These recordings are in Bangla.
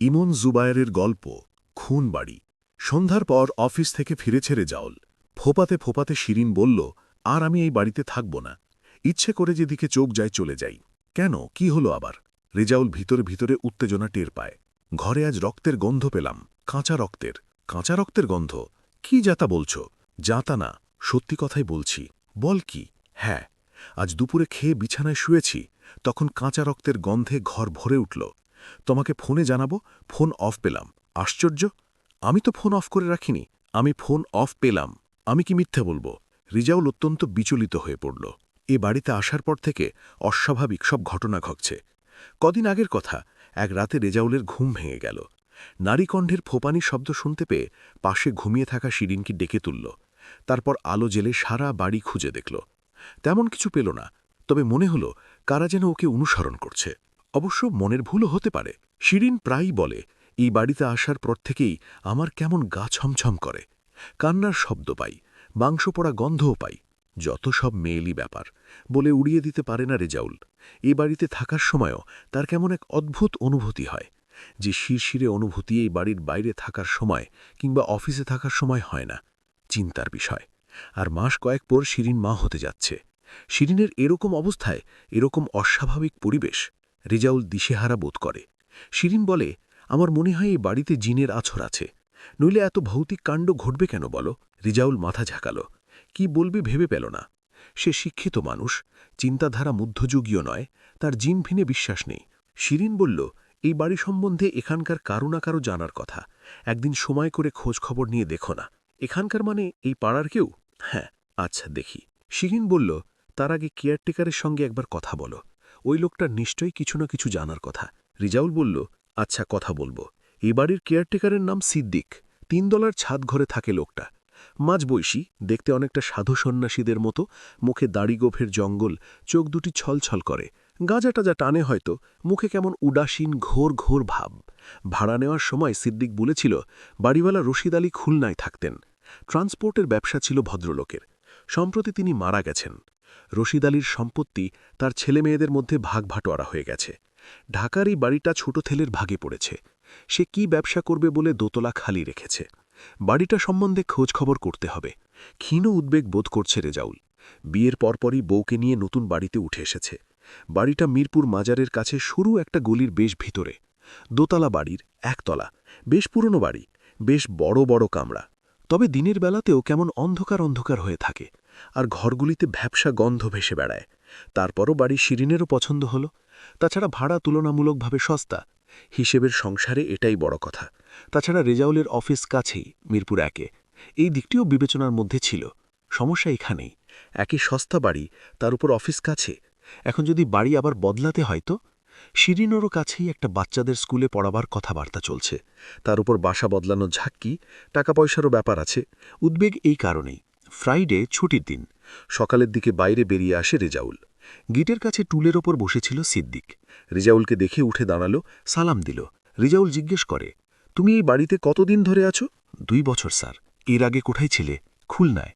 ইমন জুবায়েরের গল্প খুন বাড়ি। সন্ধ্যার পর অফিস থেকে ফিরেছে রেজাউল। ফোপাতে ফোপাতে শিরিন বলল, আর আমি এই বাড়িতে থাকব না। ইচ্ছে করে যেদিকে চোখ যায় চলে যাই। কেন, কি হলো আবার? রেজাউল ভিতরে ভিতরে উত্তেজনা টের পায়। ঘরে আজ রক্তের গন্ধ পেলাম, কাঁচা রক্তের। কাঁচা রক্তের গন্ধ? কি যাতা বলছ? যাতা না, সত্যি কথাই বলছি। বল কি? হ্যাঁ, আজ দুপুরে খেয়ে বিছানায় শুয়েছি, তখন কাঁচা রক্তের গন্ধে ঘর ভরে উঠল। তোমাকে ফোনে জানাবো, ফোন অফ পেলাম। আশ্চর্য, আমি তো ফোন অফ করে রাখিনি। আমি ফোন অফ পেলাম। আমি কি মিথ্যে বলবো? রিজাউল অত্যন্ত বিচলিত হয়ে পড়ল। এ বাড়িতে আসার পর থেকে অস্বাভাবিক সব ঘটনা ঘটছে। কদিন আগের কথা, এক রাতে রেজাউলের ঘুম ভেঙে গেল। নারীকণ্ঠের ফোপানি শব্দ শুনতে পেয়ে পাশে ঘুমিয়ে থাকা শিরিনকে ডেকে তুলল। তারপর আলো জেলে সারা বাড়ি খুঁজে দেখল। তেমন কিছু পেল না, তবে মনে হলো কারা যেন ওকে অনুসরণ করছে। অবশ্য মনের ভুলও হতে পারে। শিরিন প্রায়ই বলে, এই বাড়িতে আসার পর থেকেই আমার কেমন গা ছমছম করে। কান্নার শব্দ পাই, মাংস পোড়া গন্ধও পাই। যত সব মেয়েলি ব্যাপার বলে উড়িয়ে দিতে পারে না রেজাউল। এই বাড়িতে থাকার সময়ও তার কেমন এক অদ্ভুত অনুভূতি হয়, যে শিরশিরে অনুভূতি এই বাড়ির বাইরে থাকার সময় কিংবা অফিসে থাকার সময় হয় না। চিন্তার বিষয়। আর মাস কয়েক পর শিরিন মা হতে যাচ্ছে। শিরিনের এরকম অবস্থায়, এরকম অস্বাভাবিক পরিবেশ, রেজাউল দিশেহারা বোধ করে। শিরিন বলে, আমার মনে হয় এই বাড়িতে জিনের আছর আছে, নইলে এত ভৌতিক কাণ্ড ঘটবে কেন বলো? রিজাউল মাথা ঝাঁকাল। কি বলবে ভেবে পেল না। সে শিক্ষিত মানুষ, চিন্তাধারা মধ্যযুগীয় নয়, তার জিন ভিনে বিশ্বাস নেই। শিরিন বলল, এই বাড়ি সম্বন্ধে এখানকার কারো না কারো জানার কথা। একদিন সময় করে খোঁজ খবর নিয়ে দেখো না। এখানকার মানে এই পাড়ার কেউ? হ্যাঁ। আচ্ছা, দেখি। শিরিন বলল, তার আগে কেয়ারটেকারের সঙ্গে একবার কথা বলো। ওই লোকটার নিশ্চয়ই কিছু না কিছু জানার কথা। রিজাউল বলল, আচ্ছা, কথা বলবো। এই বাড়ির কেয়ারটেকারের নাম সিদ্দিক। 3 তলার ছাদ ঘরে থাকে লোকটা। মাঝবয়সী, দেখতে অনেকটা সাধু সন্ন্যাসীদের মতো, মুখে দাড়ি গোফের জঙ্গল, চোখ দুটি ছলছল করে। গাঁজাটাজা টানে হয়তো, মুখে কেমন উদাসীন ঘোর ঘোর ভাব। ভাড়া নেওয়ার সময় সিদ্দিক বলেছিল, বাড়িওয়ালা রশিদ আলী খুলনায় থাকতেন। ট্রান্সপোর্টের ব্যবসা ছিল ভদ্রলোকের। সম্প্রতি তিনি মারা গেছেন। রশিদ আলীর সম্পত্তি তার ছেলেমেয়েদের মধ্যে ভাগ ভাটোয়ারা হয়ে গেছে। ঢাকার এই বাড়িটা ছোট ছেলের ভাগে পড়েছে। সে কি ব্যবসা করবে বলে দোতলা খালি রেখেছে। বাড়িটা সম্বন্ধে খোঁজ খবর করতে হবে। ক্ষীণ উদ্বেগ বোধ করছে রেজাউল। বিয়ের পরপরই বউকে নিয়ে নতুন বাড়িতে উঠে এসেছে। বাড়িটা মিরপুর মাজারের কাছে সরু একটা গলির বেশ ভিতরে। দোতলা বাড়ির 1 তলা, বেশ পুরনো বাড়ি, বেশ বড় বড় কামরা। তবে দিনের বেলাতেও কেমন অন্ধকার অন্ধকার হয়ে থাকে, আর ঘরগুলিতে ভ্যাপসা গন্ধ ভেসে বেড়ায়। তারপরও বাড়ি শিরিনেরও পছন্দ হল। তাছাড়া ভাড়া তুলনামূলকভাবে সস্তা। হিসেবের সংসারে এটাই বড় কথা। তাছাড়া রেজাউলের অফিস কাছেই, মিরপুর 1-এ। এই দিকটিও বিবেচনার মধ্যে ছিল। সমস্যা এখানেই, একই সস্তা বাড়ি, তার উপর অফিস কাছে। এখন যদি বাড়ি আবার বদলাতে হয় তো? শিরিনেরও কাছেই একটা বাচ্চাদের স্কুলে পড়াবার কথাবার্তা চলছে। তার উপর বাসা বদলানো ঝাক্কি, টাকা পয়সারও ব্যাপার আছে। উদ্বেগ এই কারণেই। ফ্রাইডে ছুটির দিন। সকালের দিকে বাইরে বেরিয়ে আসে রেজাউল। গিটের কাছে টুলের ওপর বসেছিল সিদ্দিক। রেজাউলকে দেখে উঠে দাঁড়ালো, সালাম দিল। রেজাউল জিজ্ঞেস করে, তুমি এই বাড়িতে কতদিন ধরে আছো? 2 বছর স্যার। এর আগে কোথায় ছিলে? খুলনায়।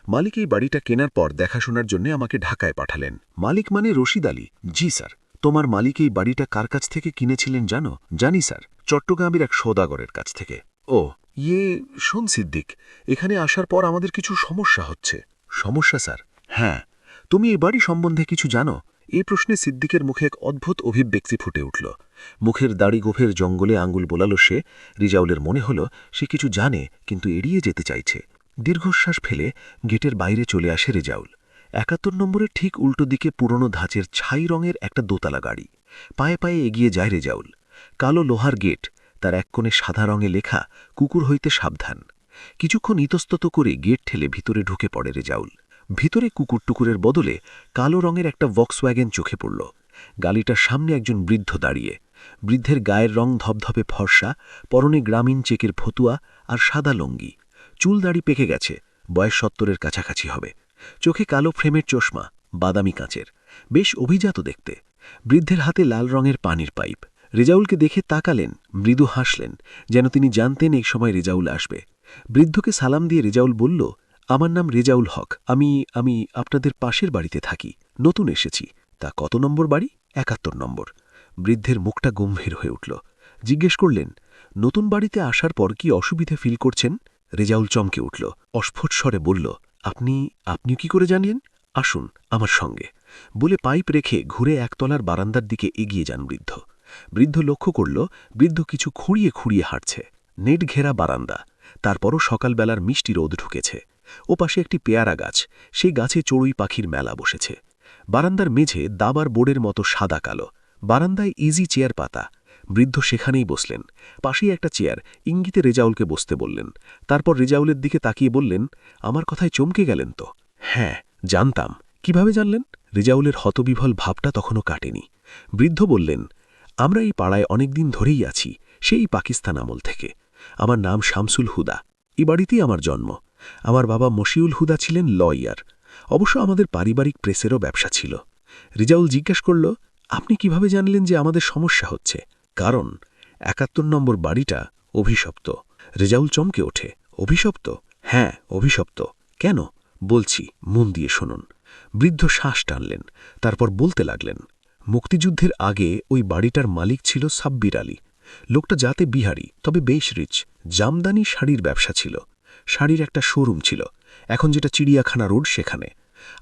মালিক এই বাড়িটা কেনার পর দেখাশোনার জন্য আমাকে ঢাকায় পাঠালেন। মালিক মানে রশিদ আলী? জি স্যার। তোমার মালিক এই বাড়িটা কার কাছ থেকে কিনেছিলেন জানো? জানি স্যার, চট্টগ্রামের এক সওদাগরের কাছ থেকে। ও, শোন সিদ্দিক, এখানে আসার পর আমাদের কিছু সমস্যা হচ্ছে। সমস্যা স্যার? হ্যাঁ। তুমি এই বাড়ি সম্বন্ধে কিছু জানো? এই প্রশ্নে সিদ্দিকের মুখে এক অদ্ভুত অভিব্যক্তি ফুটে উঠল। মুখের দাড়ি গোফের জঙ্গলে আঙুল বোলালো সে। রিজাউলের মনে হল সে কিছু জানে, কিন্তু এড়িয়ে যেতে চাইছে। দীর্ঘশ্বাস ফেলে গেটের বাইরে চলে আসে রেজাউল। 71 নম্বরের ঠিক উল্টো দিকে পুরনো ধাঁচের ছাই রঙের একটা দোতলা গাড়ি। পায়ে পায়ে এগিয়ে যায় রেজাউল। কালো লোহার গেট, তার এক কোণে সাদা রঙে লেখা, কুকুর হইতে সাবধান। কিছুক্ষণ ইতস্তত করে গেট ঠেলে ভিতরে ঢুকে পড়ে রেজাউল। ভিতরে কুকুর টুকুরের বদলে কালো রঙের একটা ভক্সওয়াগন চোখে পড়ল। গাড়িটার সামনে একজন বৃদ্ধ দাঁড়িয়ে। বৃদ্ধের গায়ের রং ধপধপে ফর্সা, পরনে গ্রামীণ চেকের ফতুয়া আর সাদা লঙ্গি। চুল দাড়ি পেকে গেছে, বয়স 70-এর কাছাকাছি হবে। চোখে কালো ফ্রেমের চশমা, বাদামি কাঁচের, বেশ অভিজাত দেখতে। বৃদ্ধের হাতে লাল রঙের পানির পাইপ। রেজাউলকে দেখে তাকালেন, মৃদু হাসলেন, যেন তিনি জানতেন এই সময় রেজাউল আসবে। বৃদ্ধকে সালাম দিয়ে রেজাউল বলল, আমার নাম রেজাউল হক। আমি আপনাদের পাশের বাড়িতে থাকি, নতুন এসেছি। তা কত নম্বর বাড়ি? 71 নম্বর। বৃদ্ধের মুখটা গম্ভীর হয়ে উঠল। জিজ্ঞেস করলেন, নতুন বাড়িতে আসার পর কি অসুবিধে ফিল করছেন? রেজাউল চমকে উঠল, অস্ফুট স্বরে বলল, আপনি কি করে জানলেন? আসুন আমার সঙ্গে, বলে পাইপ রেখে ঘুরে একতলার বারান্দার দিকে এগিয়ে যান বৃদ্ধ। বৃদ্ধ লক্ষ্য করল, বৃদ্ধ কিছু খুঁড়িয়ে খুঁড়িয়ে হাঁটছে। নেট ঘেরা বারান্দা, তারপরও সকালবেলার মিষ্টি রোদ ঢুকেছে। ওপাশে একটি পেয়ারা গাছ, সেই গাছে চড়ুই পাখির মেলা বসেছে। বারান্দার মেঝে দাবার বোর্ডের মতো সাদা কালো, বারান্দায় ইজি চেয়ার পাতা। বৃদ্ধ সেখানেই বসলেন। পাশেই একটা চেয়ার, ইঙ্গিতে রেজাউলকে বসতে বললেন। তারপর রেজাউলের দিকে তাকিয়ে বললেন, আমার কথায় চমকে গেলেন তো? হ্যাঁ, জানতাম। কিভাবে জানলেন? রেজাউলের হতবিভল ভাবটা তখনও কাটেনি। বৃদ্ধ বললেন, আমরা এই পাড়ায় অনেকদিন ধরেই আছি, সেই পাকিস্তান আমল থেকে। আমার নাম শামসুল হুদা, এই বাড়িতেই আমার জন্ম। আমার বাবা মশিউল হুদা ছিলেন লয়ার। অবশ্য আমাদের পারিবারিক প্রেসেরও ব্যবসা ছিল। রেজাউল জিজ্ঞাসা করল, আপনি কিভাবে জানলেন যে আমাদের সমস্যা হচ্ছে? কারণ ৭১ নম্বর বাড়িটা অভিশপ্ত। রেজাউল চমকে ওঠে, অভিশপ্ত? হ্যাঁ, অভিশপ্ত। কেন? বলছি, মন দিয়ে শুনুন। বৃদ্ধ শ্বাস টানলেন, তারপর বলতে লাগলেন, মুক্তিযুদ্ধের আগে ওই বাড়িটার মালিক ছিল সাব্বির আলী। লোকটা জাতে বিহারি, তবে বেশ রিচ। জামদানি শাড়ির ব্যবসা ছিল। শাড়ির একটা শোরুম ছিল, এখন যেটা চিড়িয়াখানা রোড সেখানে।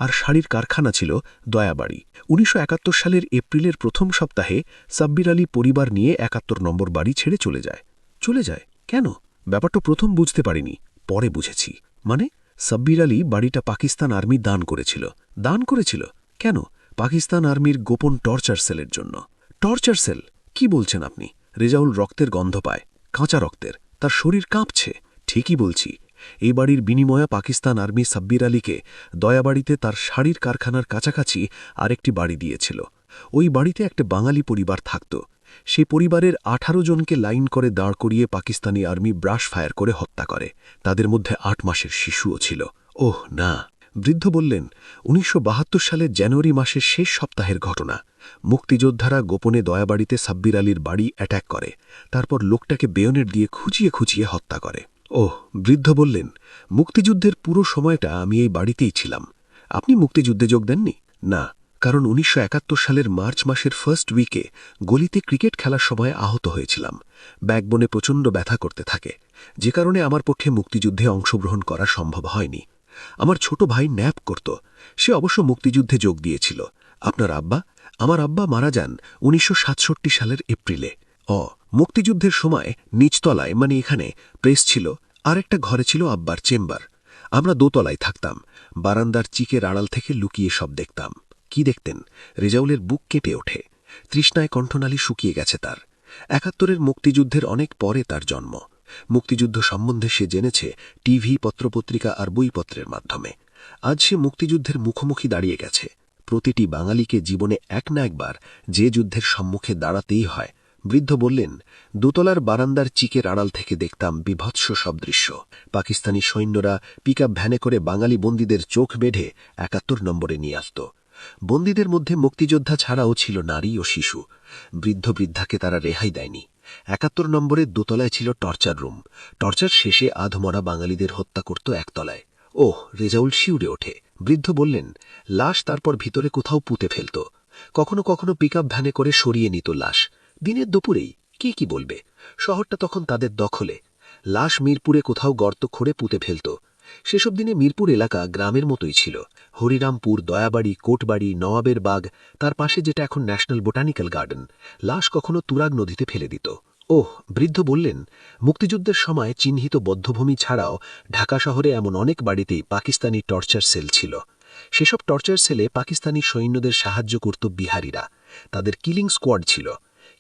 আর শাড়ির কারখানা ছিল দয়াবাড়ি। ১৯৭১ সালের এপ্রিলের প্রথম সপ্তাহে সাব্বির আলী পরিবার নিয়ে ৭১ নম্বর বাড়ি ছেড়ে চলে যায়। চলে যায় কেন? ব্যাপারটা প্রথম বুঝতে পারিনি, পরে বুঝেছি। মানে, সাব্বির আলী বাড়িটা পাকিস্তান আর্মি দান করেছিল। দান করেছিল? কেন? পাকিস্তান আর্মির গোপন টর্চার সেলের জন্য। Torture sell? কি বলছেন আপনি? রেজাউল রক্তের গন্ধ পায়, কাঁচা রক্তের। তার শরীর কাঁপছে। ঠিকই বলছি। এই বাড়ির বিনিময়ে পাকিস্তান আর্মি সাব্বির আলীকে দয়াবাড়িতে তার শাড়ির কারখানার কাছাকাছি আরেকটি বাড়ি দিয়েছিল। ওই বাড়িতে একটা বাঙালি পরিবার থাকত। সেই পরিবারের ১৮ জনকে লাইন করে দাঁড় করিয়ে পাকিস্তানি আর্মি ব্রাশ ফায়ার করে হত্যা করে। তাদের মধ্যে ৮ মাসের শিশুও ছিল। ওহ না! বৃদ্ধ বললেন, ১৯৭২ সালের জানুয়ারি মাসের শেষ সপ্তাহের ঘটনা। মুক্তিযোদ্ধারা গোপনে দয়াবাড়িতে সাব্বির আলীর বাড়ি অ্যাট্যাক করে। তারপর লোকটাকে বেয়নেট দিয়ে খুঁচিয়ে খুঁচিয়ে হত্যা করে। ওহ! বৃদ্ধ বললেন, মুক্তিযুদ্ধের পুরো সময়টা আমি এই বাড়িতেই ছিলাম। আপনি মুক্তিযুদ্ধে যোগ দেননি? না, কারণ ১৯৭১ সালের মার্চ মাসের ফার্স্ট উইকে গলিতে ক্রিকেট খেলার সময় আহত হয়েছিলাম। ব্যাকবোনে প্রচণ্ড ব্যথা করতে থাকে, যে কারণে আমার পক্ষে মুক্তিযুদ্ধে অংশগ্রহণ করা সম্ভব হয়নি। আমার ছোট ভাই ন্যাপ করত, সে অবশ্য মুক্তিযুদ্ধে যোগ দিয়েছিল। আপনার আব্বা? আমার আব্বা মারা যান ১৯৬৭ সালের এপ্রিলে। মুক্তিযুদ্ধের সময় নিচতলায়, মানে এখানে, প্রেস ছিল, আর একটা ঘরে ছিল আব্বার চেম্বার। আমরা দোতলায় থাকতাম। বারান্দার চিকের আড়াল থেকে লুকিয়ে সব দেখতাম। কি দেখতেন? রেজাউলের বুক কেঁপে ওঠে। তৃষ্ণায় কণ্ঠনালী শুকিয়ে গেছে তার। ৭১-এর মুক্তিযুদ্ধের অনেক পরে তার জন্ম। মুক্তিযুদ্ধ সম্বন্ধে সে জেনেছে টিভি, পত্রপত্রিকা আর বইপত্রের মাধ্যমে। আজ সে মুক্তিযুদ্ধের মুখোমুখি দাঁড়িয়ে গেছে। প্রতিটি বাঙালিকে জীবনে এক না একবার যে যুদ্ধের সম্মুখে দাঁড়াতেই হয়। বৃদ্ধ বললেন, দোতলার বারান্দার চিকের আড়াল থেকে দেখতাম বিভৎস সব দৃশ্য। পাকিস্তানি সৈন্যরা পিকআপ ভ্যানে করে বাঙালি বন্দীদের চোখ বেঁধে ৭১ নম্বরে নিয়ে আসত। বন্দীদের মধ্যে মুক্তিযোদ্ধা ছাড়াও ছিল নারী ও শিশু। বৃদ্ধ বৃদ্ধাকে তারা রেহাই দেয়নি। ৭১ নম্বরের দোতলায় ছিল টর্চার রুম। টর্চার শেষে আধমরা বাঙালিদের হত্যা করত একতলায়। ওহ! রেজাউল শিউরে ওঠে। বৃদ্ধ বললেন, লাশ তারপর ভিতরে কোথাও পুঁতে ফেলত। কখনো কখনো পিকআপ ভ্যানে করে সরিয়ে নিত লাশ। দিনের দুপুরেই। কি বলবে? শহরটা তখন তাদের দখলে। লাশ মিরপুরে কোথাও গর্ত খুঁড়ে পুঁতে ফেলত। সেসব দিনে মিরপুর এলাকা গ্রামের মতোই ছিল। হরিরামপুর, দয়াবাড়ি, কোটবাড়ি, নওয়াবের বাগ, তার পাশে যেটা এখন ন্যাশনাল বোটানিক্যাল গার্ডেন। লাশ কখনো তুরাগ নদীতে ফেলে দিত। ওহ! বৃদ্ধ বললেন, মুক্তিযুদ্ধের সময় চিহ্নিত বধ্যভূমি ছাড়াও ঢাকা শহরে এমন অনেক বাড়িতেই পাকিস্তানি টর্চার সেল ছিল। সেসব টর্চার সেলে পাকিস্তানি সৈন্যদের সাহায্য করত বিহারিরা। তাদের কিলিং স্কোয়াড ছিল।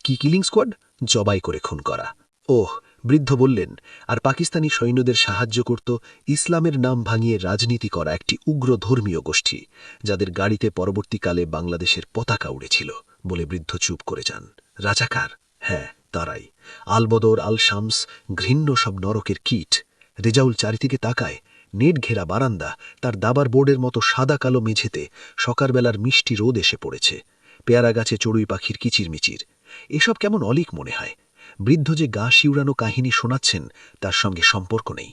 কি কিলিং স্কোয়াড? জবাই করে খুন করা। ওহ! বৃদ্ধ বললেন, আর পাকিস্তানি সৈন্যদের সাহায্য করত ইসলামের নাম ভাঙিয়ে রাজনীতি করা একটি উগ্র ধর্মীয় গোষ্ঠী, যাদের গাড়িতে পরবর্তীকালে বাংলাদেশের পতাকা উড়েছিল। বলে বৃদ্ধ চুপ করে যান। রাজাকার? হ্যাঁ, তারাই। আলবদর, আল শামস, ঘৃণ্য সব নরকের কীট। রেজাউল চারিদিকে তাকায়। নেট ঘেরা বারান্দা, তার দাবার বোর্ডের মতো সাদা কালো মেঝেতে সকালবেলার মিষ্টি রোদ এসে পড়েছে। পেয়ারা গাছে চড়ুই পাখির কিচিরমিচির। এসব কেমন অলীক মনে হয়। বৃদ্ধ যে গা শিউরানো কাহিনী শোনাচ্ছেন তার সঙ্গে সম্পর্ক নেই।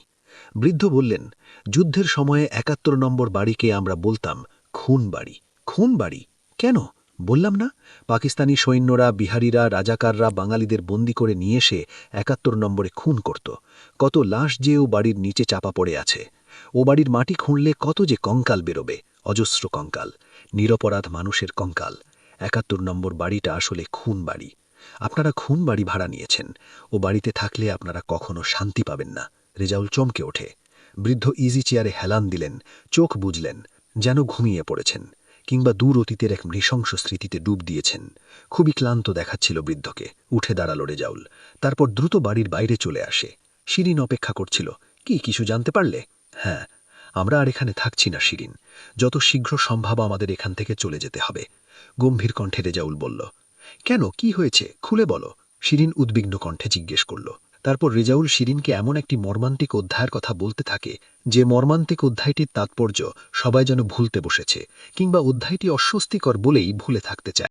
বৃদ্ধ বললেন, যুদ্ধের সময়ে ৭১ নম্বর বাড়িকে আমরা বলতাম খুন বাড়ি। খুন বাড়ি? কেন? বললাম না, পাকিস্তানি সৈন্যরা, বিহারিরা, রাজাকাররা বাঙালিদের বন্দি করে নিয়ে এসে ৭১ নম্বরে খুন করত। কত লাশ যে ও বাড়ির নিচে চাপা পড়ে আছে। ও বাড়ির মাটি খুঁড়লে কত যে কঙ্কাল বেরোবে, অজস্র কঙ্কাল, নিরপরাধ মানুষের কঙ্কাল। ৭১ নম্বর বাড়িটা আসলে খুন বাড়ি। আপনারা খুন বাড়ি ভাড়া নিয়েছেন। ও বাড়িতে থাকলে আপনারা কখনো শান্তি পাবেন না। রেজাউল চমকে ওঠে। বৃদ্ধ ইজি চেয়ারে হেলান দিলেন, চোখ বুজলেন, যেন ঘুমিয়ে পড়েছেন, কিংবা দূর অতীতের এক নৃশংস স্মৃতিতে ডুব দিয়েছেন। খুবই ক্লান্ত দেখাচ্ছিল বৃদ্ধকে। উঠে দাঁড়াল রেজাউল। তারপর দ্রুত বাড়ির বাইরে চলে আসে। শিরিন অপেক্ষা করছিল। কি কিছু জানতে পারলে? হ্যাঁ, আমরা আর এখানে থাকছি না শিরিন। যত শীঘ্র সম্ভব আমাদের এখান থেকে চলে যেতে হবে, গম্ভীর কণ্ঠে রেজাউল বলল। কেন, কি হয়েছে, খুলে বলো, শিরিন উদ্বিগ্ন কণ্ঠে জিজ্ঞেস করল। তারপর রেজাউল শিরিনকে এমন একটি মর্মান্তিক অধ্যায়ের কথা বলতে থাকে, যে মর্মান্তিক অধ্যায়টির তাৎপর্য সবাই যেন ভুলতে বসেছে, কিংবা অধ্যায়টি অস্বস্তিকর বলেই ভুলে থাকতে চায়।